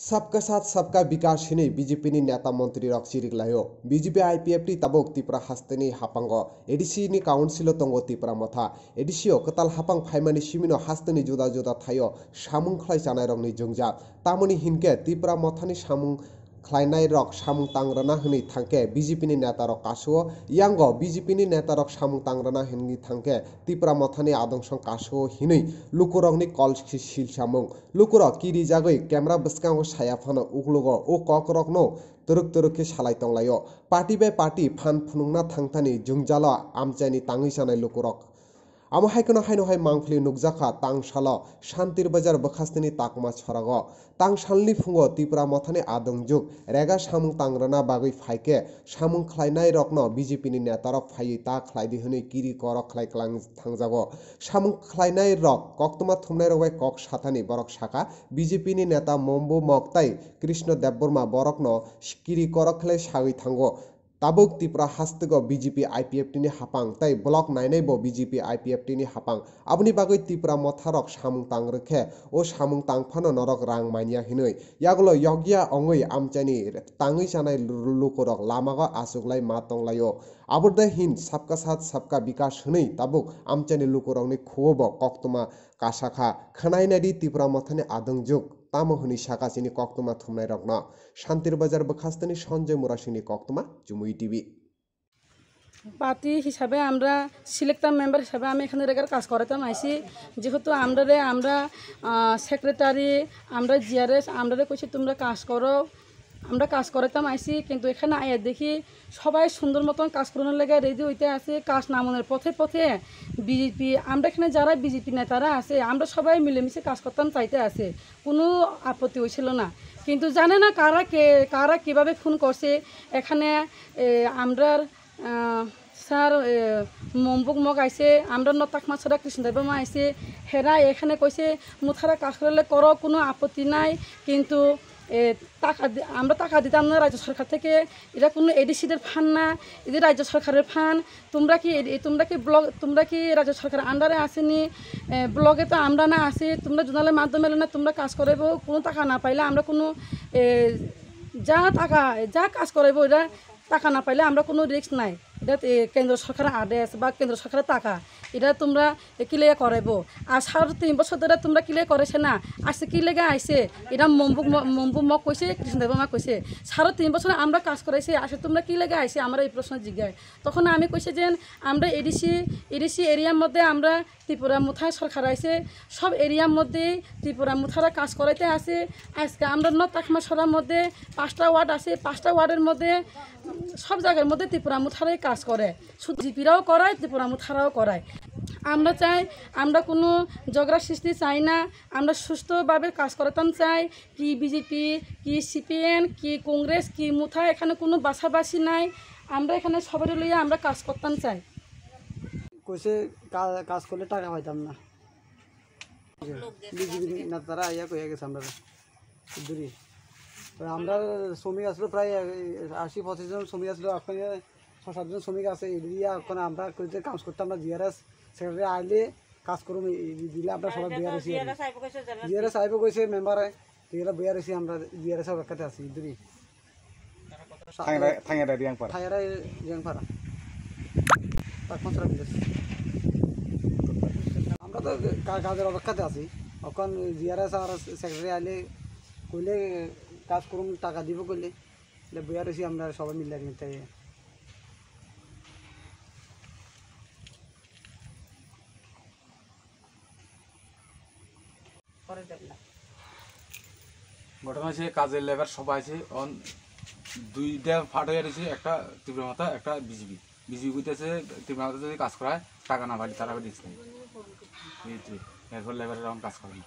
सबका साथ सबका विकास हिनै बीजेपी नेता मंत्री रक चिरिगलायो बीजेपी आईपीएफ ताबक त्रिपुरा हास्तेनि हापांग एडिसी नि काउन्सिल तंगो त्रिपुरा मथा एडिसिओ कताल हापां फाइमानि सिमिनो हास्तेनि जुदा जुदा थायो सामुं खलाय जानाय रंनि जोंजा तामनि हिनके त्रिपुरा मथानि सामुं खलायनाय रक सामुं तांग्राना हनै थांके बीजेपी नेता रक कासुओ यांग बीजेपी नेता रक सामुं तांग्राना हनै थांके त्रिपुरा मथानि आदंसं कासुओ हिनै लुकुरंनि कल सिलसामुं लुकुरक किरि जागै कैमरा बस्कांगो सायाफानो उगलुगो ओ ककरकनो तुरुक तुरुके सालाय तंलायो पार्टी बाय पार्टी फान फुनुंना थांथानि जोंजाला आमचानि ताङै जानाय लुकुरक आमो हायखनो हायनो हाय मांफलि नुकजाखा तांसाला शान्तिर बाजार बखास्तिनि ताकमा छरागो तांसालनि फुंगो त्रिपुरा मथानि आदंजुग रेगा सामुं तांग्राना बागै फायके सामुं खलायनाय रकनो बीजेपी नि नेता रक फायै ता खलायदि हनै किरि करक खलायक्लां थांजागो सामुं खलायनाय रक कक्तमा थुमनाय रबाय कक साथानि बरक साखा बीजेपी नि नेता मम्बु मक्ताई कृष्ण देबबर्मा बरकनो किरि करक खलाय सागै थांगो ताबुक त्रिपुरा हास्तगो बीजेपी आईपीएफ नि हापां ताई ब्लक नायनायबो बीजेपी आईपीएफ नि हापां आबनि बागै त्रिपुरा मथारक सामुं तांग्रखे ओ सामुं तांफानो नरक रां मानिया हिनै यागलो यगिया अंगै आमचानि ताङै जानाय लुकुरक लामागा आसुगलाय मा तंलायो आबुरदा हिन सबका साथ सबका विकास हनै ताबुक आमचानि लुकुरकनि खुवबो कक्तमा कासाखा खनायनादि त्रिपुरा मथानि आदंजुग तामो हनै साकासिनि कक्तमा थुमनाय रकना शान्तिर बाजार बखास्तनि सञ्जय मुरासिनि कक्तमा जुमुई টিভি পার্টি হিসাবে আমরা সিলেক্টার মেম্বার হিসাবে আমি এখানে রেগার কাজ করাতাম আইসি যেহেতু আমরা সেক্রেটারি আমরা জিআরএস আমরা কইছি তোমরা কাজ করো আমরা কাজ করাতাম আইসি কিন্তু এখানে আয়া দেখি সবাই সুন্দর মতন কাজ করানোর লেগে রেডি হইতে আছে কাজ নামানোর পথে পথে বিজেপি আমরা এখানে যারা বিজেপি নেতারা আছে আমরা সবাই মিলেমিশে কাজ করতাম চাইতে আছে কোনো আপত্তি হয়েছিল না কিন্তু জানে না কারা কীভাবে ফোন করছে এখানে আমরা স্যার মম্বুক মগ আইসে আমরা নতাকমা ছাড়া কৃষ্ণদেবমা আইসে হেরা এখানে কইছে মুথারা কাজ করলে করো কোনো আপত্তি নাই কিন্তু আমরা টাকা দিতাম না রাজ্য সরকার থেকে এটা কোনো এডিসিদের ফান না এদের রাজ্য সরকারের ফান তোমরা কি রাজ্য সরকারের আন্ডারে আসেনি ব্লগে তো আমরা না আসি তোমরা জোনালের মাধ্যমে না তোমরা কাজ করাইব কোনো টাকা না পাইলে আমরা কোনো যা কাজ করাইব এটা টাকা না পাইলে আমরা কোনো রিস্ক নাই এটা কেন্দ্র সরকারের আদেশ বা কেন্দ্র সরকারের টাকা এটা তোমরা কিলে করাইব আর 3.5 বছর ধরে তোমরা কিলে করেছে না আসছে কি লেগে আইসে এটা মম্বু মক কইছে কৃষ্ণদেবমা কইছে 3.5 বছর আমরা কাজ করাইছি আসে তোমরা কি লেগে আইসে আমরা এই প্রশ্ন জিজ্ঞাসা তখন আমি কইছে যে আমরা এডিসি এরিয়ার মধ্যে আমরা ত্রিপুরা মুথা সরকার আইসে সব এরিয়ার মধ্যে ত্রিপুরা মুথারা কাজ করাইতে আসে আজকে আমরা নতাকমা সরার মধ্যে 5টা ওয়ার্ড আছে 5টা ওয়ার্ডের মধ্যে সব জায়গার মধ্যে ত্রিপুরা মুথারাই কাজ করে শুধু জিপিরাও করায় ত্রিপুরা মুথারাও করায় আমরা চাই আমরা কোনো ঝগড়া সৃষ্টি চাই না আমরা সুস্থভাবে কাজ করতাম চাই কি বিজেপি কি সিপিএম কি কংগ্রেস কি মুথা এখানে কোনো বাসাবাসি নাই আমরা এখানে সবাই লইয়া আমরা কাজ করতাম চাই কইছে কাজ করলে টাকা পাইতাম না বিজেপি নেতারা ইয়া কইয়া গেছে আমরা দূরে আমরা শ্রমিক আসলো প্রায় 80-85 জন শ্রমিক আসলো এখন 6-7 জন শ্রমিক আছে এরিয়া এখন আমরা কাজ করতাম না জিআরএস সেক্রেটারি আইলে কাজ করুন দিলে আমরা সবাই জিআরএস আইব কইছে মেম্বারে এগুলো বিআরএসি আমরা জিআরএস অপেক্ষাতে আছি দূরে থাঙ্গারা রিয়াংপাড়া আমরা তো কাজের অপেক্ষাতে আছি এখন জিআরএস আর সেক্রেটারি আইলে কইলে কাজ করুন টাকা দিব কইলে বিআরএসি আমরা সবাই মিলে নিতে ঘটনা হচ্ছে কাজের লেবার সবাই আছে দুইটা ফাট হয়ে রয়েছে একটা ত্রিপুরা মাথা একটা বিজেপি কইতেছে ত্রিপুরা মাথা যদি কাজ করায় টাকা না পাইলে তারা দিচ্ছে এরপর লেবারের কাজ করে না